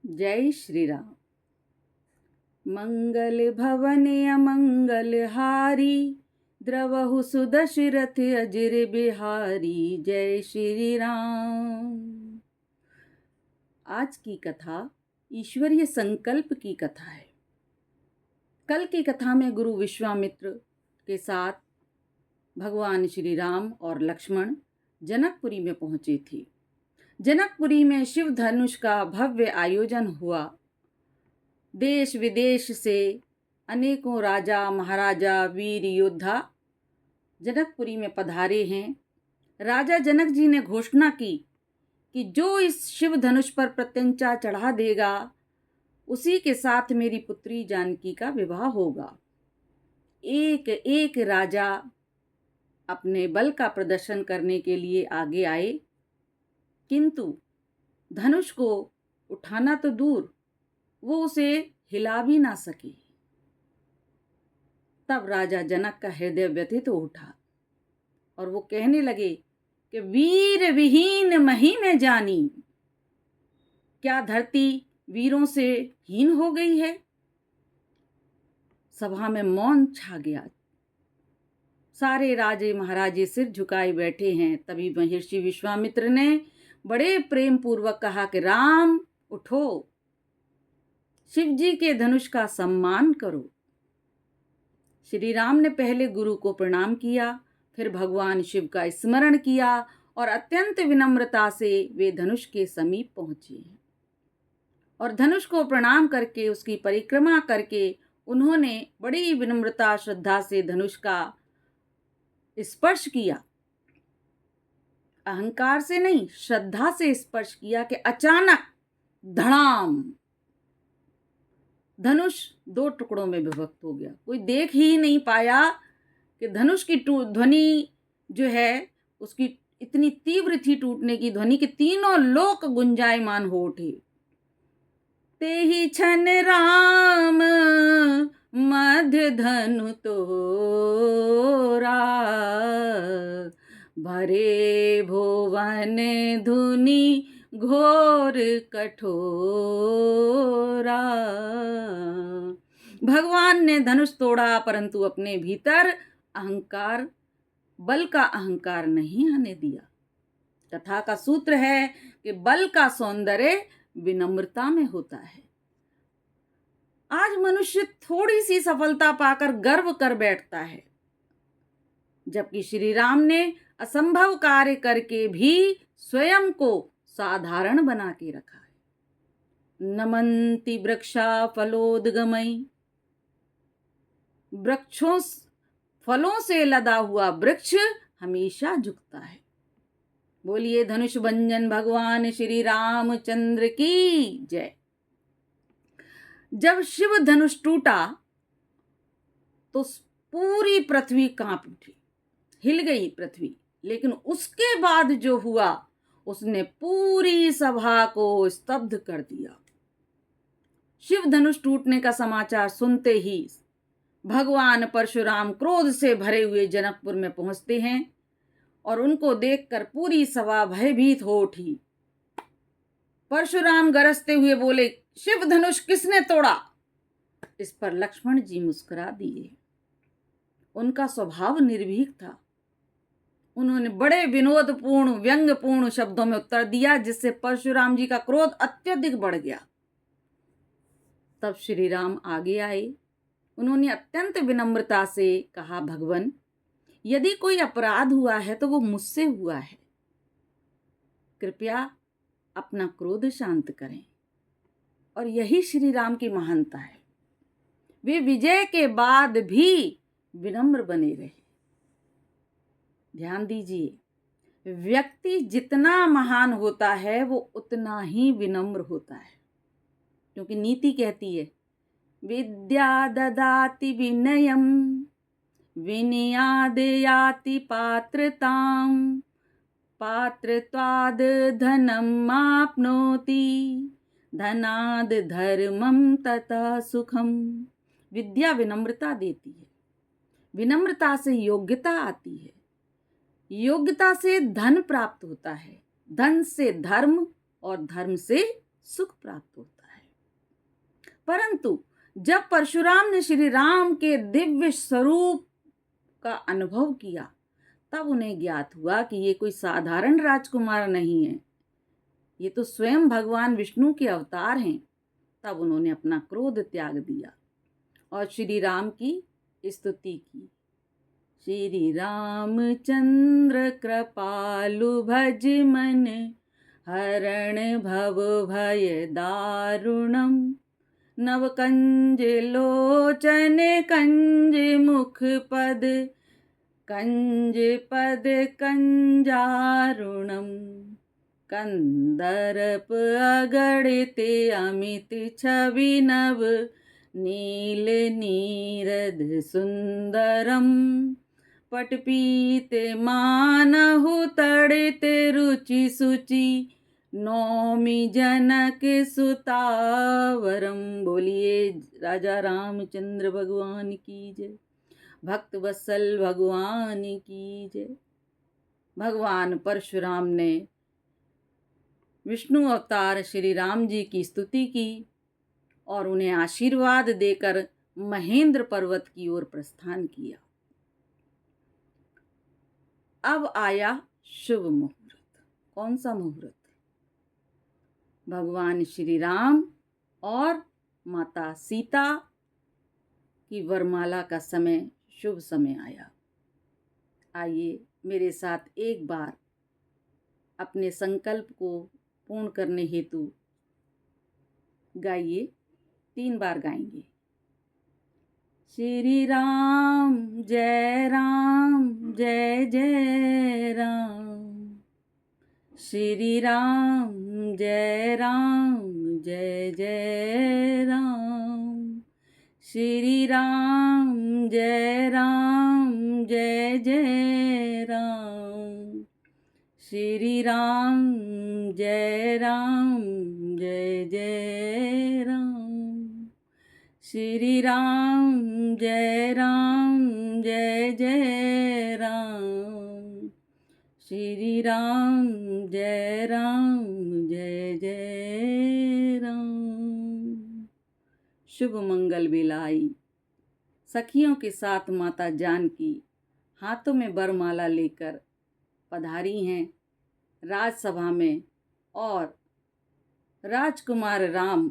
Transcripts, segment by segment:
जय श्री राम। मंगल भवन अमंगल हारी, द्रवहु सुदशरथ अजिर बिहारी। जय श्री राम। आज की कथा ईश्वरीय संकल्प की कथा है। कल की कथा में गुरु विश्वामित्र के साथ भगवान श्री राम और लक्ष्मण जनकपुरी में पहुंचे थे। जनकपुरी में शिव धनुष का भव्य आयोजन हुआ। देश विदेश से अनेकों राजा महाराजा वीर योद्धा जनकपुरी में पधारे हैं। राजा जनक जी ने घोषणा की कि जो इस शिव धनुष पर प्रत्यंचा चढ़ा देगा उसी के साथ मेरी पुत्री जानकी का विवाह होगा। एक एक राजा अपने बल का प्रदर्शन करने के लिए आगे आए, किंतु धनुष को उठाना तो दूर, वो उसे हिला भी ना सके। तब राजा जनक का हृदय व्यथित हो उठा और वो कहने लगे कि वीर विहीन मही में जानी, क्या धरती वीरों से हीन हो गई है। सभा में मौन छा गया। सारे राजे महाराजे सिर झुकाए बैठे हैं। तभी महर्षि विश्वामित्र ने बड़े प्रेम पूर्वक कहा कि राम उठो, शिव जी के धनुष का सम्मान करो। श्री राम ने पहले गुरु को प्रणाम किया, फिर भगवान शिव का स्मरण किया और अत्यंत विनम्रता से वे धनुष के समीप पहुंचे और धनुष को प्रणाम करके उसकी परिक्रमा करके उन्होंने बड़ी विनम्रता श्रद्धा से धनुष का स्पर्श किया। अहंकार से नहीं, श्रद्धा से स्पर्श किया कि अचानक धड़ाम धनुष दो टुकड़ों में विभक्त हो गया। कोई देख ही नहीं पाया कि धनुष की ध्वनि जो है उसकी इतनी तीव्र थी, टूटने की ध्वनि कि तीनों लोक गुंजायमान हो उठे। ते ही छन राम मध्य धनु तोरा, भरे भुवन धुनि घोर कठोरा। भगवान ने धनुष तोड़ा, परंतु अपने भीतर अहंकार, बल का अहंकार नहीं आने दिया। कथा का सूत्र है कि बल का सौंदर्य विनम्रता में होता है। आज मनुष्य थोड़ी सी सफलता पाकर गर्व कर बैठता है, जबकि श्री राम ने असंभव कार्य करके भी स्वयं को साधारण बना के रखा है। नमन्ति वृक्षा फलोदगमयि, वृक्षों फलों से लदा हुआ वृक्ष हमेशा झुकता है। बोलिए धनुष भंजन भगवान श्री रामचंद्र की जय। जब शिव धनुष टूटा तो पूरी पृथ्वी कांप उठी, हिल गई पृथ्वी। लेकिन उसके बाद जो हुआ उसने पूरी सभा को स्तब्ध कर दिया। शिव धनुष टूटने का समाचार सुनते ही भगवान परशुराम क्रोध से भरे हुए जनकपुर में पहुंचते हैं और उनको देखकर पूरी सभा भयभीत हो उठी। परशुराम गरजते हुए बोले, शिव धनुष किसने तोड़ा? इस पर लक्ष्मण जी मुस्कुरा दिए। उनका स्वभाव निर्भीक था। उन्होंने बड़े विनोदपूर्ण व्यंग्यपूर्ण शब्दों में उत्तर दिया, जिससे परशुराम जी का क्रोध अत्यधिक बढ़ गया। तब श्री राम आगे आए। उन्होंने अत्यंत विनम्रता से कहा, भगवन, यदि कोई अपराध हुआ है तो वो मुझसे हुआ है। कृपया अपना क्रोध शांत करें। और यही श्री राम की महानता है। वे विजय के बाद भी विनम्र बने रहे। ध्यान दीजिए, व्यक्ति जितना महान होता है वो उतना ही विनम्र होता है, क्योंकि नीति कहती है विद्या ददाति विनयम विनयाद याति पात्रताम पात्रत्वाद धनम आपनोति धनाद धर्मम तथा सुखम। विद्या विनम्रता देती है, विनम्रता से योग्यता आती है, योग्यता से धन प्राप्त होता है, धन से धर्म और धर्म से सुख प्राप्त होता है। परंतु जब परशुराम ने श्री राम के दिव्य स्वरूप का अनुभव किया, तब उन्हें ज्ञात हुआ कि ये कोई साधारण राजकुमार नहीं है, ये तो स्वयं भगवान विष्णु के अवतार हैं। तब उन्होंने अपना क्रोध त्याग दिया और श्री राम की स्तुति की। श्री रामचंद्र कृपालु भज मन, हरण भव भय दारुणम, नव कंज लोचन कंज मुख पद, कंज पद कंजारुणम, कंदर्प अगणित अमित छवि नव, नील नीरद सुंदरम, पटपीत मानहु तड़ित रुचि सुचि, नौमि जनक सुतावरम। बोलिए राजा रामचंद्र भगवान की जय, भक्त वत्सल भगवान की जय। भगवान परशुराम ने विष्णु अवतार श्री राम जी की स्तुति की और उन्हें आशीर्वाद देकर महेंद्र पर्वत की ओर प्रस्थान किया। अब आया शुभ मुहूर्त। कौन सा मुहूर्त? भगवान श्री राम और माता सीता की वरमाला का समय, शुभ समय आया। आइए मेरे साथ एक बार अपने संकल्प को पूर्ण करने हेतु गाइए। 3 बार गाएंगे। श्री राम जय जय राम, श्री राम जय जय राम, श्री राम जय जय राम, श्री राम जय जय राम, श्री राम जय जय राम, श्री राम जय जय राम। शुभ मंगल बेला आई। सखियों के साथ माता जानकी हाथों में वरमाला लेकर पधारी हैं राजसभा में और राजकुमार राम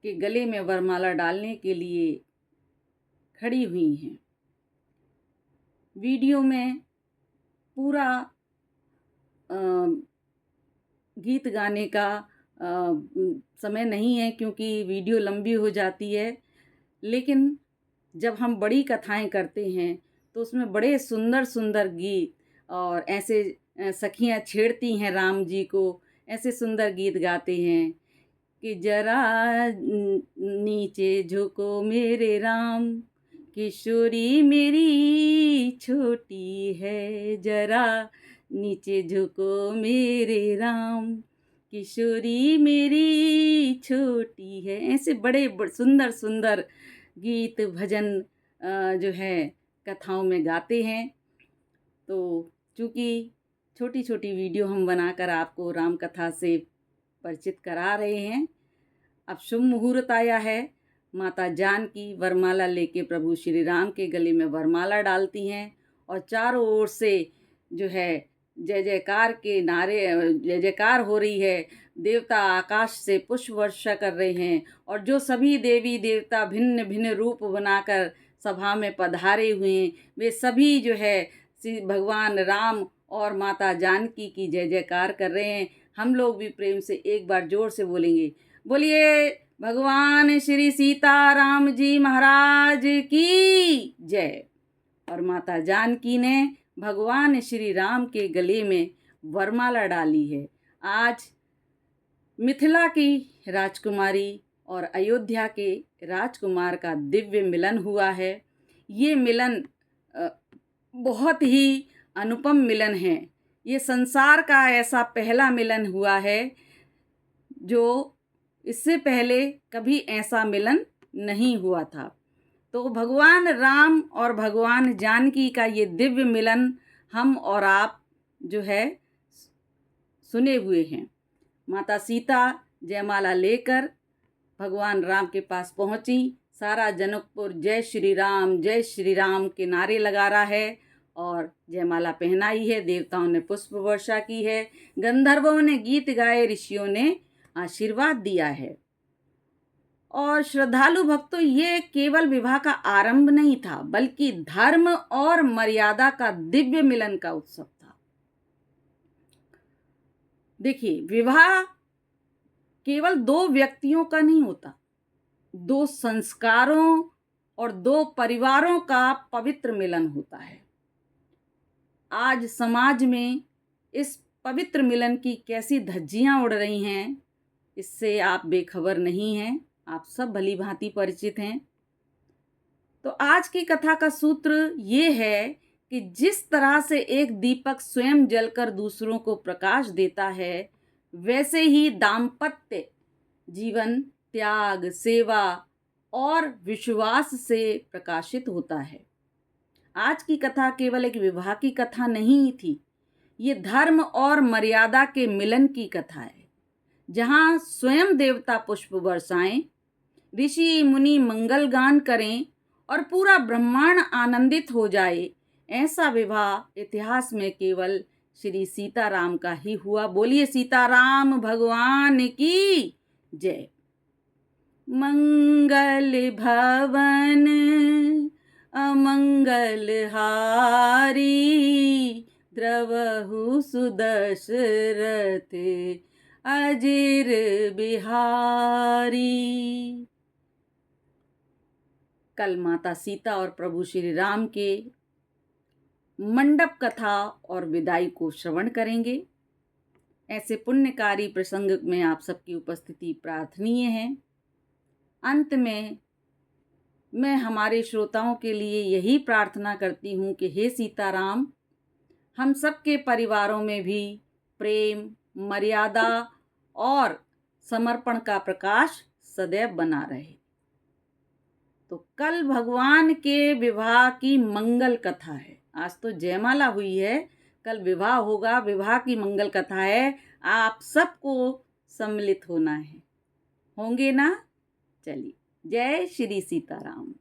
के गले में वरमाला डालने के लिए खड़ी हुई हैं। वीडियो में पूरा गीत गाने का समय नहीं है क्योंकि वीडियो लंबी हो जाती है, लेकिन जब हम बड़ी कथाएं करते हैं तो उसमें बड़े सुंदर सुंदर गीत और ऐसे सखियां छेड़ती हैं राम जी को, ऐसे सुंदर गीत गाते हैं कि जरा नीचे झुको मेरे राम, किशोरी मेरी छोटी है, जरा नीचे झुको मेरे राम, किशोरी मेरी छोटी है। ऐसे बड़े सुंदर सुंदर गीत भजन जो है कथाओं में गाते हैं। तो चूँकि छोटी छोटी वीडियो हम बनाकर आपको राम कथा से परिचित करा रहे हैं, अब शुभ मुहूर्त आया है। माता जानकी वरमाला लेके प्रभु श्री राम के गले में वरमाला डालती हैं और चारों ओर से जो है जय जयकार के नारे, जय जयकार हो रही है। देवता आकाश से पुष्प वर्षा कर रहे हैं और जो सभी देवी देवता भिन्न भिन्न रूप बनाकर सभा में पधारे हुए हैं, वे सभी जो है श्री भगवान राम और माता जानकी की जय जयकार कर रहे हैं। हम लोग भी प्रेम से एक बार जोर से बोलेंगे, बोलिए भगवान श्री सीताराम जी महाराज की जय। और माता जानकी ने भगवान श्री राम के गले में वरमाला डाली है। आज मिथिला की राजकुमारी और अयोध्या के राजकुमार का दिव्य मिलन हुआ है। ये मिलन बहुत ही अनुपम मिलन है। ये संसार का ऐसा पहला मिलन हुआ है जो इससे पहले कभी ऐसा मिलन नहीं हुआ था। तो भगवान राम और भगवान जानकी का ये दिव्य मिलन हम और आप जो है सुने हुए हैं। माता सीता जयमाला लेकर भगवान राम के पास पहुंची। सारा जनकपुर जय श्री राम के नारे लगा रहा है और जयमाला पहनाई है। देवताओं ने पुष्प वर्षा की है, गंधर्वों ने गीत गाए, ऋषियों ने आशीर्वाद दिया है। और श्रद्धालु भक्तों, ये केवल विवाह का आरंभ नहीं था, बल्कि धर्म और मर्यादा का दिव्य मिलन का उत्सव था। देखिए, विवाह केवल दो व्यक्तियों का नहीं होता, दो संस्कारों और दो परिवारों का पवित्र मिलन होता है। आज समाज में इस पवित्र मिलन की कैसी धज्जियां उड़ रही हैं, इससे आप बेखबर नहीं हैं, आप सब भली भांति परिचित हैं। तो आज की कथा का सूत्र ये है कि जिस तरह से एक दीपक स्वयं जलकर दूसरों को प्रकाश देता है, वैसे ही दाम्पत्य जीवन त्याग, सेवा और विश्वास से प्रकाशित होता है। आज की कथा केवल एक विवाह की कथा नहीं थी, ये धर्म और मर्यादा के मिलन की कथा है, जहाँ स्वयं देवता पुष्प बरसाएं, ऋषि मुनि मंगल गान करें और पूरा ब्रह्मांड आनंदित हो जाए। ऐसा विवाह इतिहास में केवल श्री सीताराम का ही हुआ। बोलिए सीताराम भगवान की जय। मंगल भवन अमंगल हारी, द्रवहु सुदशरथ अजिर बिहारी। कल माता सीता और प्रभु श्री राम के मंडप कथा और विदाई को श्रवण करेंगे। ऐसे पुण्यकारी प्रसंग में आप सबकी उपस्थिति प्रार्थनीय है। अंत में मैं हमारे श्रोताओं के लिए यही प्रार्थना करती हूँ कि हे सीताराम, हम सबके परिवारों में भी प्रेम, मर्यादा और समर्पण का प्रकाश सदैव बना रहे। तो कल भगवान के विवाह की मंगल कथा है। आज तो जयमाला हुई है, कल विवाह होगा, विवाह की मंगल कथा है। आप सबको सम्मिलित होना है, होंगे ना? चलिए, जय श्री सीताराम।